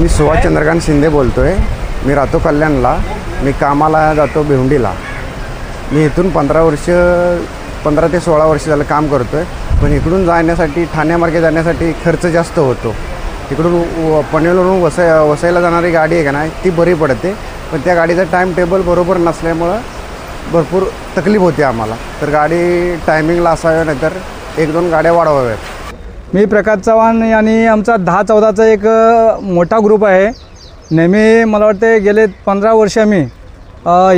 मी सुहास चंद्रकांत शिंदे बोलतोय। मी राहतो कल्याणला, मी कामाला जातो भिवंडीला। मी इथून 15 ते 16 वर्ष झालं काम करतोय, पण इकडून जाण्यासाठी ठाण्यामार्गे जाण्यासाठी खर्च जास्त होतो। इकडून पनवेलवरून वसईला जाणारी गाडी आहे का नाही ती बरी पडते, पण त्या गाडीचा टाइम टेबल बरोबर नसल्यामुळं भरपूर तकलीफ होते आम्हाला। तर गाडी टायमिंगला असावी, नाहीतर 1-2 गाड्या वाढवाव्यात। मी प्रकाश चव्हाण आणि आमचा 10-14चा एक मोठा ग्रुप आहे। नेहमी मला वाटते गेले 15 वर्ष मी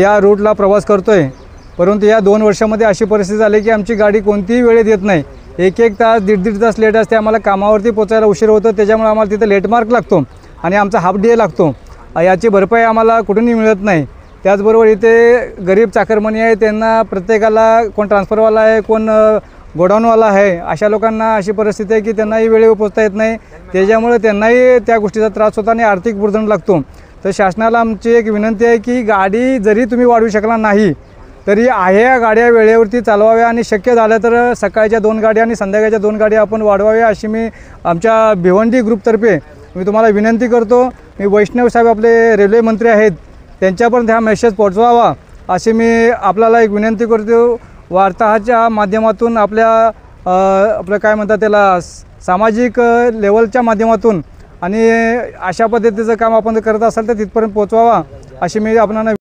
या रूटला प्रवास करतो आहे, परंतु या 2 वर्षामध्ये अशी परिस्थिती झाली की आमची गाडी कोणतीही वेळेत येत नाही। 1-1 तास 1.5 तास लेट असते। आम्हाला कामावरती पोचायला उशीर होतो, त्याच्यामुळे आम्हाला तिथे लेट मार्क लागतो आणि आमचा हाफ डे लागतो। याची भरपाई आम्हाला कुठूनही मिळत नाही। त्याचबरोबर इथे गरीब चाकरमानी आहे, त्यांना प्रत्येकाला कोण ट्रान्सफरवाला आहे, कोण गोडाऊनवाला आहे, अशा लोकांना अशी परिस्थिती आहे की त्यांनाही वेळेवर पोचता येत नाही। त्याच्यामुळे त्यांनाही त्या गोष्टीचा त्रास होतो आणि आर्थिक बुर्धन लागतो। तर शासनाला आमची एक विनंती आहे की गाडी जरी तुम्ही वाढवू शकला नाही तरी ह्या गाड्या वेळेवरती चालवाव्या आणि शक्य झालं तर सकाळच्या 2 गाड्या आणि संध्याकाळच्या 2 गाड्या आपण वाढवाव्या, अशी मी आमच्या भिवंडी ग्रुपतर्फे मी तुम्हाला विनंती करतो। मी वैष्णव साहेब आपले रेल्वे मंत्री आहेत, त्यांच्यापर्यंत हा मेसेज पोहोचवावा अशी मी आपल्याला एक विनंती करतो। वार्ताहराच्या माध्यमातून आपलं काय म्हणतात त्याला सामाजिक लेवलच्या माध्यमातून आणि अशा पद्धतीचं काम आपण करत असाल तर तिथपर्यंत पोहोचवावा अशी मी आपल्याला